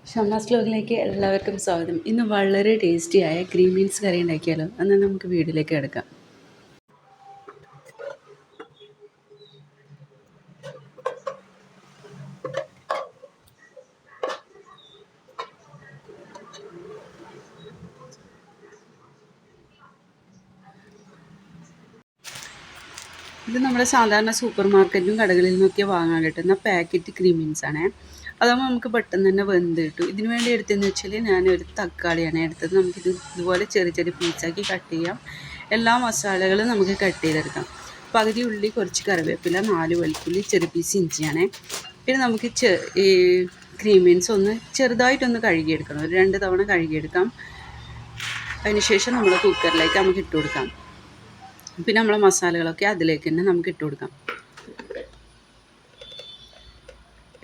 ഷംനാസ് വ്ലോഗിലേക്ക് എല്ലാവർക്കും സ്വാഗതം. ഇന്ന് വളരെ ടേസ്റ്റിയായ ഗ്രീൻ ബീൻസ് കറി ഉണ്ടാക്കിയാലോ? എന്നാൽ നമുക്ക് വീഡിയോയിലേക്ക് കിടക്കാം. ഇത് നമ്മുടെ സാധാരണ സൂപ്പർ മാർക്കറ്റിലും കടകളിൽ നിന്നൊക്കെ വാങ്ങാൻ കിട്ടുന്ന പാക്കറ്റ് ഗ്രീൻ ബീൻസ് ആണ്. അതാകുമ്പോൾ നമുക്ക് പെട്ടെന്ന് തന്നെ വെന്ത് കിട്ടും. ഇതിന് വേണ്ടി എടുത്തതെന്ന് വെച്ചാൽ ഞാനൊരു തക്കാളിയാണ് എടുത്തത്. നമുക്കിത് ഇതുപോലെ ചെറിയ ചെറിയ പീസാക്കി കട്ട് ചെയ്യാം. എല്ലാ മസാലകളും നമുക്ക് കട്ട് ചെയ്തെടുക്കാം. പകുതി ഉള്ളി, കുറച്ച് കറിവേപ്പില, 4 വെളുത്തുള്ളി, ചെറിയ പീസ് ഇഞ്ചിയാണ്. പിന്നെ നമുക്ക് ഈ ഗ്രീൻ ബീൻസ് ഒന്ന് ചെറുതായിട്ടൊന്ന് കഴുകിയെടുക്കണം. ഒരു 2 തവണ കഴുകിയെടുക്കാം. അതിനുശേഷം നമ്മൾ കുക്കറിലേക്ക് നമുക്ക് ഇട്ട് കൊടുക്കാം. പിന്നെ നമ്മളെ മസാലകളൊക്കെ അതിലേക്ക് തന്നെ നമുക്ക് ഇട്ട് കൊടുക്കാം.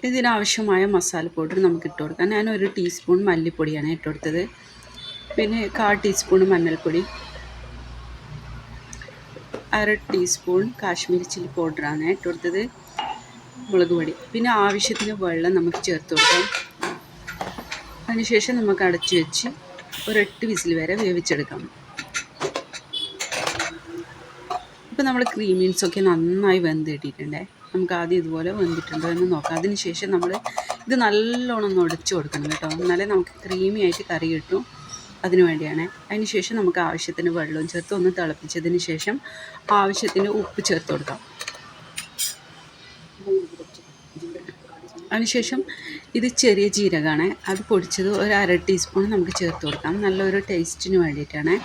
ഇതിനാവശ്യമായ മസാല പൗഡർ നമുക്ക് ഇട്ട് കൊടുക്കാം. ഞാൻ 1 ടീസ്പൂൺ മല്ലിപ്പൊടിയാണ് ഇട്ട് കൊടുത്തത്. പിന്നെ 1/4 ടീസ്പൂൺ മഞ്ഞൾപ്പൊടി, 1/2 ടീസ്പൂൺ കാശ്മീരി ചില്ലി പൗഡറാണ് ഇട്ട് കൊടുത്തത്, മുളക് പൊടി. പിന്നെ ആവശ്യത്തിന് വെള്ളം നമുക്ക് ചേർത്ത് കൊടുക്കാം. അതിനുശേഷം നമുക്ക് അടച്ചു വെച്ച് ഒരു 8 വിസിൽ വരെ വേവിച്ചെടുക്കാം. ഇപ്പോൾ നമ്മൾ ഗ്രീൻ ബീൻസൊക്കെ നന്നായി വെന്ത് കിട്ടിയിട്ടുണ്ടേ. നമുക്ക് ആദ്യം ഇതുപോലെ വെന്തിട്ടുണ്ടോ എന്ന് നോക്കാം. അതിനുശേഷം നമ്മൾ ഇത് നല്ലോണം ഒന്ന് ഉടച്ചു കൊടുക്കണം കേട്ടോ, എന്നാലേ നമുക്ക് ക്രീമി ആയിട്ട് കറി കിട്ടും. അതിനു വേണ്ടിയാണ്. അതിനുശേഷം നമുക്ക് ആവശ്യത്തിന് വെള്ളവും ചേർത്ത് ഒന്ന് തിളപ്പിച്ചതിന് ശേഷം ആവശ്യത്തിന് ഉപ്പ് ചേർത്ത് കൊടുക്കാം. അതിനുശേഷം ഇത് ചെറിയ ജീരകമാണ്, അത് പൊടിച്ചത് ഒരു 1/2 ടീസ്പൂൺ നമുക്ക് ചേർത്ത് കൊടുക്കാം. നല്ലൊരു ടേസ്റ്റിന് വേണ്ടിയിട്ടാണ്.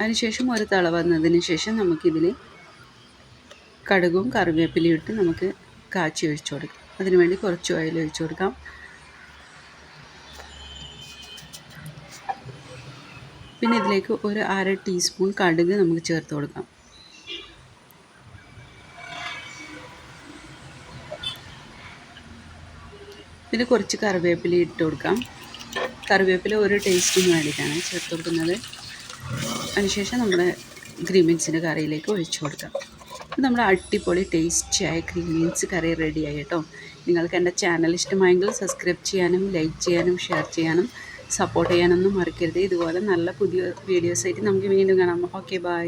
അതിനുശേഷം ഒരു തിള വന്നതിന് ശേഷം നമുക്കിതിൽ കടുകും കറിവേപ്പിലയും ഇട്ട് നമുക്ക് കാച്ചി ഒഴിച്ചു കൊടുക്കാം. അതിനുവേണ്ടി കുറച്ച് ഓയിൽ ഒഴിച്ചു കൊടുക്കാം. പിന്നെ ഇതിലേക്ക് ഒരു 1/2 ടീസ്പൂൺ കടുക് നമുക്ക് ചേർത്ത് കൊടുക്കാം. പിന്നെ കുറച്ച് കറിവേപ്പില ഇട്ട് കൊടുക്കാം. കറിവേപ്പില ഒരു ടേസ്റ്റിന് വേണ്ടിയിട്ടാണ് ചേർത്ത് കൊടുക്കുന്നത്. അതിനുശേഷം നമ്മുടെ ഗ്രീൻ ബീൻസിൻ്റെ കറിയിലേക്ക് ഒഴിച്ചു കൊടുക്കാം. അപ്പോൾ നമ്മുടെ അടിപൊളി ടേസ്റ്റിയായ ഗ്രീൻ ബീൻസ് കറി റെഡിയായി കേട്ടോ. നിങ്ങൾക്ക് എൻ്റെ ചാനൽ ഇഷ്ടമായെങ്കിൽ സബ്സ്ക്രൈബ് ചെയ്യാനും ലൈക്ക് ചെയ്യാനും ഷെയർ ചെയ്യാനും സപ്പോർട്ട് ചെയ്യാനൊന്നും മറക്കരുത്. ഇതുപോലെ നല്ല പുതിയ വീഡിയോസായിട്ട് നമുക്ക് വീണ്ടും കാണാം. Okay, by.